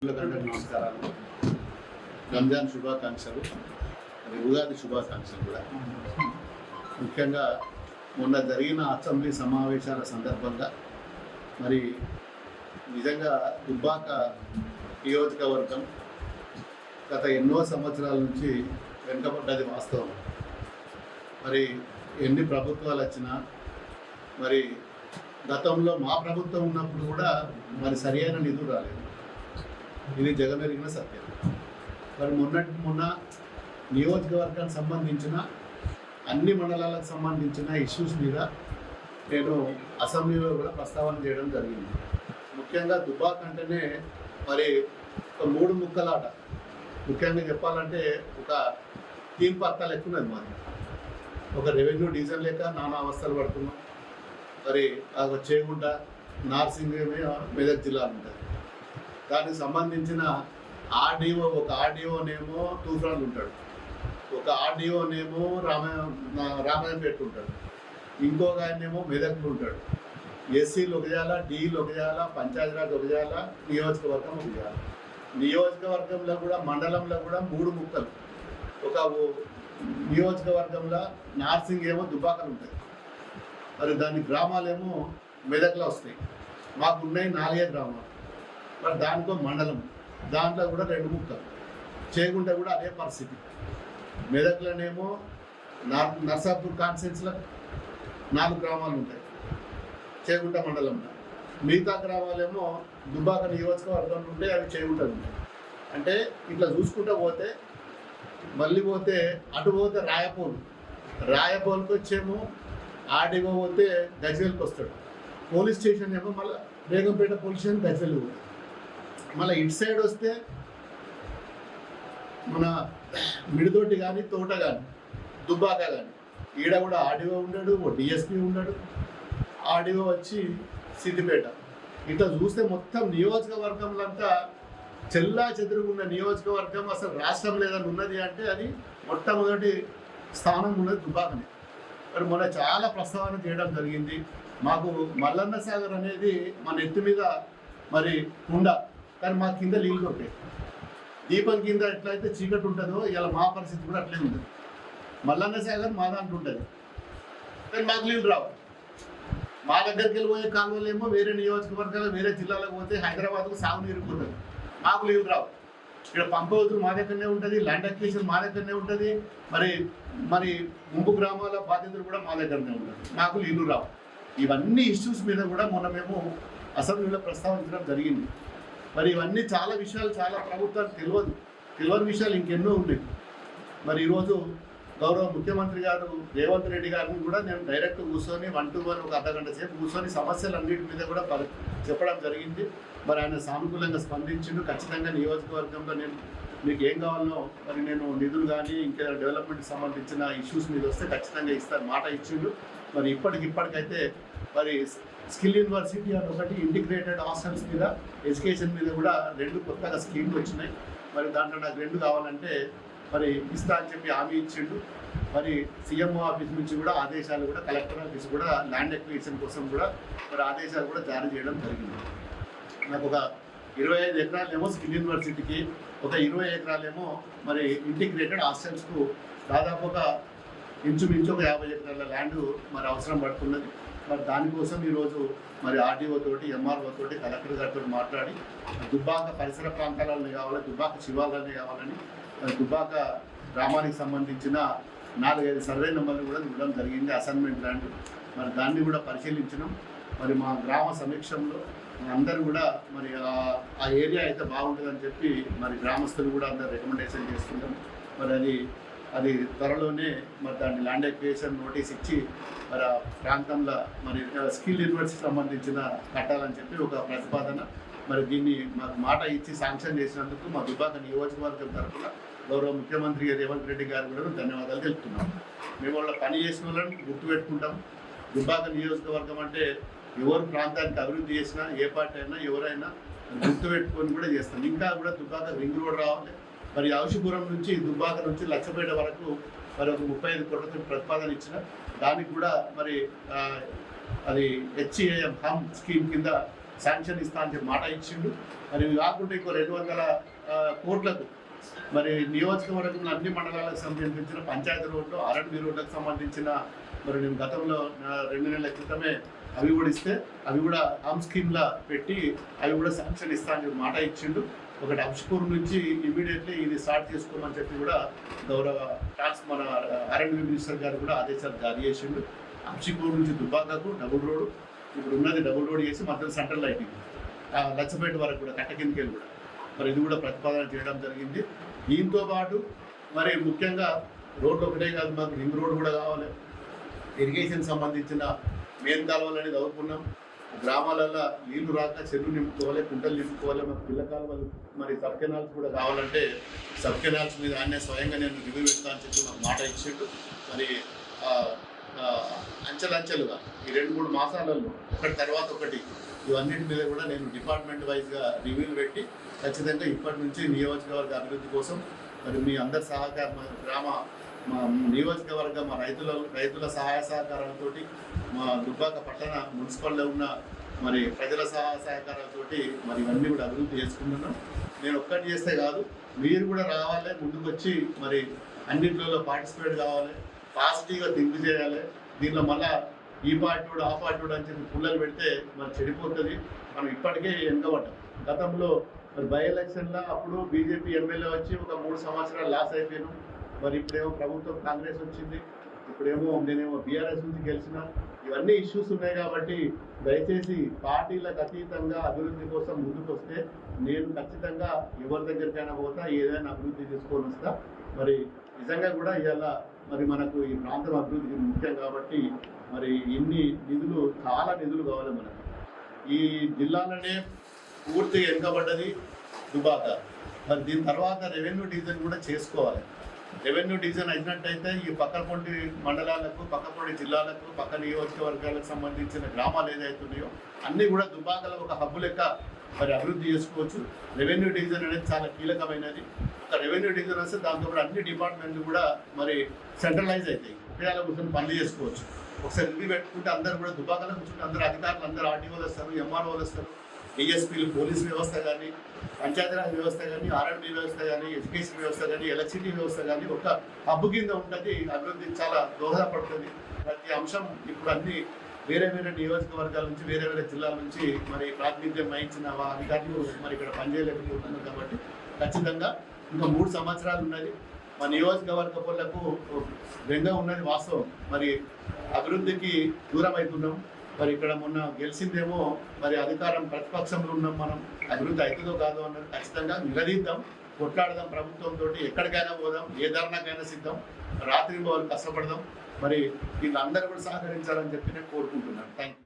నమస్కారాలు. రంజాన్ శుభాకాంక్షలు, ఉగాది శుభాకాంక్షలు కూడా. ముఖ్యంగా మొన్న జరిగిన అసెంబ్లీ సమావేశాల సందర్భంగా మరి నిజంగా దుబ్బాక నియోజకవర్గం గత ఎన్నో సంవత్సరాల నుంచి వెనుకబడ్డది వాస్తవం. మరి ఎన్ని ప్రభుత్వాలు వచ్చినా మరి గతంలో మా ప్రభుత్వం ఉన్నప్పుడు కూడా మరి సరైన నిధులు రాలేదు. ఇది జగమెరిగిన సత్యం. మరి మొన్న నియోజకవర్గానికి సంబంధించిన అన్ని మండలాలకు సంబంధించిన ఇష్యూస్ మీద నేను అసెంబ్లీలో కూడా ప్రస్తావన చేయడం జరిగింది. ముఖ్యంగా దుబ్బాక అంటేనే మరి ఒక మూడు ముక్కలాట. ముఖ్యంగా చెప్పాలంటే ఒక తీన్ పత్తాలు ఎక్కున్నది మాది. ఒక రెవెన్యూ డివిజన్ లేక నానా అవస్థలు పడుతున్నాం. మరి చేగుంట నార్సింగ్ మెదక్ జిల్లాలు ఉంటుంది. దానికి సంబంధించిన ఆర్డీఓ, ఒక ఆర్డీఓనేమో తూఫాన్లు ఉంటాడు, ఒక ఆర్డీఓనేమో రామాయంపేట ఉంటాడు, ఇంకొక ఆయనేమో మెదక్లు ఉంటాడు. ఎస్సీలు ఒక చేయాలా, డీలు ఒక చేయాలా, పంచాయతీరాజ్ ఒక చేయాలా, నియోజకవర్గం ఒక చేయాలి. నియోజకవర్గంలో కూడా మండలంలో కూడా మూడు ముక్కలు. ఒక నియోజకవర్గంలో నార్సింగ్ ఏమో దుబ్బాకలు ఉంటాయి, మరి దాని గ్రామాలేమో మెదక్లో వస్తాయి. మాకు ఉన్నాయి 4 గ్రామాలు. మరి దానికో మండలం, దాంట్లో కూడా 2 ముక్కలు. చేయకుంటే కూడా అదే పరిస్థితి. మెదక్లోనేమో నర్సాపూర్ కాన్స్టిట్యున్సీలో 4 గ్రామాలు ఉంటాయి చేగుంట మండలంలో. మిగతా గ్రామాలేమో దుబ్బాక నియోజకవర్గం ఉంటే అవి చేగుంటలు ఉంటాయి. అంటే ఇట్లా చూసుకుంటూ పోతే మళ్ళీ పోతే అటు పోతే రాయపోలుకి వచ్చేమో ఆర్డీఓ పోతే గజ్వేల్కి వస్తాడు. పోలీస్ స్టేషన్ ఏమో మళ్ళీ బేగంపేట పోలీస్ స్టేషన్ గజ్వేల్ పోతాడు. మళ్ళీ ఇటు సైడ్ వస్తే మన మిడితోటి కానీ తోట కానీ దుబ్బాక కానీ ఈడ కూడా ఆర్డీఓ ఉన్నాడు, డిఎస్పీ ఉన్నాడు, ఆర్డీఓ వచ్చి సిద్దిపేట. ఇట్లా చూస్తే మొత్తం నియోజకవర్గంలో అంతా చెల్లా చెదురుగున్న నియోజకవర్గం. అసలు రాష్ట్రం లేదని ఉన్నది అంటే అది మొట్టమొదటి స్థానం ఉన్నది దుబ్బాకనే. మరి మొన్న చాలా ప్రస్తావన చేయడం జరిగింది. మాకు మల్లన్న సాగర్ అనేది మన ఎత్తు మీద మరి ఉండ, కానీ మా కింద నీళ్ళు దొరికాయి. దీపం కింద ఎట్లయితే చీకటి ఉంటుందో ఇలా మా పరిస్థితి కూడా అట్లే ఉంటుంది. మల్లన్న సాగర్ మా దాంట్లో ఉంటుంది, కానీ మాకు నీళ్ళు రావు. మా దగ్గరికి వెళ్ళిపోయే కాలువలేమో వేరే నియోజకవర్గాలు వేరే జిల్లాలకు పోతే హైదరాబాద్కు సాగునీరు పోతుంది, మాకు నీళ్ళు రావు. ఇక్కడ పంప్ హౌస్ మా దగ్గరనే ఉంటుంది, ల్యాండ్ అక్విజిషన్ మా దగ్గరనే ఉంటుంది, మరి ముంపు గ్రామాల బాధ్యతలు కూడా మా దగ్గరనే ఉంటుంది, మాకు నీళ్ళు రావు. ఇవన్నీ ఇష్యూస్ మీద కూడా మొన్న మేము అసెంబ్లీలో ప్రస్తావించడం జరిగింది. మరి ఇవన్నీ చాలా విషయాలు చాలా ప్రభుత్వానికి తెలియని విషయాలు ఇంకెన్నో ఉన్నాయి. మరి ఈరోజు గౌరవ ముఖ్యమంత్రి గారు రేవంత్ రెడ్డి గారిని కూడా నేను డైరెక్ట్ కూర్చొని 1 to 1 ఒక అర్ధగంట సేపు కూర్చొని సమస్యలన్నిటి మీద కూడా చెప్పడం జరిగింది. మరి ఆయన సానుకూలంగా స్పందించిండు. ఖచ్చితంగా నియోజకవర్గంలో నేను మీకు ఏం కావాలో మరి నేను నిధులు కానీ ఇంకా డెవలప్మెంట్కి సంబంధించిన ఇష్యూస్ మీద వస్తే ఖచ్చితంగా ఇస్తాను మాట ఇచ్చిండు. మరి ఇప్పటికైతే మరి స్కిల్ యూనివర్సిటీ అని ఒకటి, ఇంటిగ్రేటెడ్ హాస్టల్స్ మీద ఎడ్యుకేషన్ మీద కూడా 2 కొత్తగా స్కీమ్లు వచ్చినాయి. మరి దాంట్లో నాకు 2 కావాలంటే మరి ఇస్తా అని చెప్పి హామీ ఇచ్చిండు. మరి సీఎంఓ ఆఫీస్ నుంచి కూడా ఆదేశాలు కూడా, కలెక్టర్ ఆఫీస్ కూడా ల్యాండ్ ఎక్విజిషన్ కోసం కూడా మరి ఆదేశాలు కూడా జారీ చేయడం జరిగింది. నాకు ఒక 25 ఎకరాలేమో స్కిల్ యూనివర్సిటీకి, ఒక 20 ఎకరాలేమో మరి ఇంటిగ్రేటెడ్ హాస్టల్స్కు దాదాపు ఒక ఇంచుమించు ఒక 50 ఎకరాల ల్యాండ్ మరి అవసరం పడుతున్నది. మరి దానికోసం ఈరోజు మరి ఆర్డీఓ తోటి, ఎంఆర్ఓ తోటి, కలెక్టర్ గారితో మాట్లాడి దుబ్బాక పరిసర ప్రాంతాలన్నీ కావాలి, దుబ్బాక శివాలన్నీ కావాలని దుబ్బాక గ్రామానికి సంబంధించిన 4-5 సర్వే నెంబర్లు కూడా ఇవ్వడం జరిగింది, అసైన్మెంట్ ల్యాండ్. మరి దాన్ని కూడా పరిశీలించినాం. మరి మా గ్రామ సమీక్షంలో అందరూ కూడా మరి ఆ ఏరియా అయితే బాగుంటుందని చెప్పి మరి గ్రామస్తులు కూడా అందరు రికమెండేషన్ చేస్తున్నాం. మరి అది త్వరలోనే మరి దాన్ని ల్యాండ్ ఎక్విజిషన్ నోటీస్ ఇచ్చి మరి ఆ ప్రాంతంలో మరి స్కిల్ యూనివర్సిటీ సంబంధించిన కట్టాలని చెప్పి ఒక ప్రతిపాదన. మరి దీన్ని మాకు మాట ఇచ్చి శాంక్షన్ చేసినందుకు మా దుబ్బాక నియోజకవర్గం తరఫున గౌరవ ముఖ్యమంత్రి రేవంత్ రెడ్డి గారు కూడా ధన్యవాదాలు తెలుపుతున్నాం. మేము వాళ్ళ పని చేసిన వాళ్ళని గుర్తుపెట్టుకుంటాం. దుబ్బాక నియోజకవర్గం అంటే ఎవరు ప్రాంతానికి అభివృద్ధి చేసినా, ఏ పార్టీ అయినా ఎవరైనా గుర్తుపెట్టుకొని కూడా చేస్తాం. ఇంకా కూడా దుబ్బాక రింగ్ రోడ్ రావాలి. మరి ఔషపురం నుంచి దుబ్బాక నుంచి లక్షపేట వరకు మరి ఒక 35 కోట్లతో ప్రతిపాదన ఇచ్చిన దానికి కూడా మరి అది HEIM హమ్ స్కీమ్ కింద శాంక్షన్ ఇస్తా అని చెప్పి మాట ఇచ్చిండు. మరి ఇవి కాకుండా ఇంకో 200 కోట్లకు మరి నియోజకవర్గంలో అన్ని మండలాలకు సంబంధించిన పంచాయతీ రోడ్లు, ఆర్ఎండ్బి రోడ్లకు సంబంధించిన మరి నేను గతంలో 2 నెలల క్రితమే అవి కూడా ఇస్తే అవి కూడా ఆమ్ స్కీమ్లా పెట్టి అవి కూడా శాంక్షన్ ఇస్తా అని మాట ఇచ్చిండు. ఒకటి అంశపూర్ నుంచి ఇమీడియట్లీ ఇది స్టార్ట్ చేసుకోమని చెప్పి కూడా గౌరవ మన ఆర్ఎండ్బి మినిస్టర్ గారు కూడా ఆదేశాలు జారీ చేసిండు. అంశపూర్ నుంచి దుబ్బాకకు డబుల్ రోడ్, ఇప్పుడు ఉన్నది డబుల్ రోడ్ చేసి మధ్యలో సెంట్రల్ లైటింగ్ లచ్చపేట వరకు కూడా కట్టకిందకెళ్ళి కూడా మరి ఇది కూడా ప్రతిపాదన చేయడం జరిగింది. దీంతో పాటు మరి ముఖ్యంగా రోడ్లు ఒకటే కాదు, మాకు రింగ్ రోడ్ కూడా కావాలి. ఇరిగేషన్ సంబంధించిన మెయిన్ కాలువలు అనేది చదువుకున్నాం. గ్రామాలలో నీళ్లు రాక చెరువు నింపుకోవాలి, కుంటలు నింపుకోవాలి. మరి పిల్ల కాలువలు మరి సబ్ కెనాల్స్ కూడా కావాలంటే సబ్ కెనాల్స్ మీద ఆయనే స్వయంగా నేను రివ్యూ పెడతా అని చెప్పి నాకు మాట ఇచ్చిండు. మరి అంచెలంచెలుగా ఈ 2-3 మాసాలలో ఒకటి తర్వాత ఒకటి ఇవన్నిటి మీద కూడా నేను డిపార్ట్మెంట్ వైజ్గా రివ్యూలు పెట్టి ఖచ్చితంగా ఇప్పటి నుంచి నియోజకవర్గ అభివృద్ధి కోసం మరి మీ అందరి సహకారం మా నియోజకవర్గ మా రైతుల సహాయ సహకారాలతో మా దుబ్బాక పట్టణ మున్సిపల్లో ఉన్న మరి ప్రజల సహాయ సహకారాలతో మరి ఇవన్నీ కూడా అభివృద్ధి చేసుకుంటున్నాం. నేను ఒక్కటి చేస్తే కాదు, మీరు కూడా రావాలి, ముందుకు వచ్చి మరి అన్నింటిలో పార్టిసిపేట్ కావాలి, పాజిటివ్గా థింక్ చేయాలి. దీనిలో మళ్ళీ ఈ పార్టీ ఆ పార్టీ అని చెప్పి పుల్లలు పెడితే మరి చెడిపోతుంది. మనం ఇప్పటికే వెనుకబడ్డాం. గతంలో మరి బై ఎలక్షన్లో అప్పుడు బీజేపీ ఎమ్మెల్యే వచ్చి ఒక 3 సంవత్సరాలు లాస్ అయిపోయాను. మరి ఇప్పుడేమో ప్రభుత్వం కాంగ్రెస్ వచ్చింది, ఇప్పుడేమో నేనేమో బీఆర్ఎస్ నుంచి గెలిచిన. ఇవన్నీ ఇష్యూస్ ఉన్నాయి కాబట్టి దయచేసి పార్టీలకు అతీతంగా అభివృద్ధి కోసం ముందుకు వస్తే నేను ఖచ్చితంగా ఎవరి దగ్గరికైనా పోతా, ఏదైనా అభివృద్ధి తీసుకొని వస్తా. మరి నిజంగా కూడా ఇవాళ మరి మనకు ఈ ప్రాంతం అభివృద్ధి ముఖ్యం కాబట్టి మరి ఇన్ని నిధులు, చాలా నిధులు కావాలి మనకు. ఈ జిల్లాలోనే పూర్తిగా వెనుకబడ్డది దుబ్బాక. మరి దీని తర్వాత రెవెన్యూ డివిజన్ కూడా చేసుకోవాలి. రెవెన్యూ డివిజన్ అయినట్టయితే ఈ పక్కపొంటి మండలాలకు, పక్కపొంటి జిల్లాలకు, పక్క నియోజకవర్గాలకు సంబంధించిన గ్రామాలు ఏదైతే ఉన్నాయో అన్నీ కూడా దుబ్బాకలో ఒక హబ్బు లెక్క మరి అభివృద్ధి చేసుకోవచ్చు. రెవెన్యూ డివిజన్ అనేది చాలా కీలకమైనది. ఒక రెవెన్యూ డివిజన్ వస్తే దాంతో కూడా అన్ని డిపార్ట్మెంట్లు కూడా మరి సెంట్రలైజ్ అవుతాయి. ఉపయోగాల కూర్చొని పనులు చేసుకోవచ్చు. ఒకసారి రివ్యూ పెట్టుకుంటే అందరూ కూడా దుబ్బాకలో కూర్చుంటే అందరూ అధికారులు, అందరూ ఆర్టీఓలు వస్తారు, ఎంఆర్ఓలు వస్తారు, డిఎస్పీలు, పోలీస్ వ్యవస్థ కానీ, పంచాయతీరాజ్ వ్యవస్థ కానీ, ఆర్ఎండ్బి వ్యవస్థ కానీ, ఎడ్యుకేషన్ వ్యవస్థ కానీ, ఎలక్ట్రిసిటీ వ్యవస్థ కానీ ఒక హబ్బు కింద ఉంటుంది. అభివృద్ధికి చాలా దోహదపడుతుంది. ప్రతి అంశం ఇప్పుడు అన్ని వేరే నియోజకవర్గాల నుంచి, వేరే జిల్లాల నుంచి మరి ప్రాతినిధ్యం వహించిన అధికారులు మరి ఇక్కడ పనిచేయలేకపోతున్నారు. కాబట్టి ఖచ్చితంగా ఇంకా 3 సంవత్సరాలు ఉన్నది. మా నియోజకవర్గ పనులకు బెంగా ఉన్నది వాస్తవం. మరి అభివృద్ధికి దూరం అవుతున్నాం. మరి ఇక్కడ మొన్న గెలిచిందేమో మరి అధికారం ప్రతిపక్షంలో ఉన్నాం. మనం అభివృద్ధి అవుతుందో కాదో అన్నది ఖచ్చితంగా నిలదీద్దాం, కొట్లాడదాం. ప్రభుత్వంతో ఎక్కడికైనా పోదాం, ఏ ధర్నాకైనా సిద్ధం, రాత్రి వాళ్ళు కష్టపడదాం. మరి వీళ్ళందరూ కూడా సహకరించాలని చెప్పి నేను కోరుకుంటున్నాను. Thank you.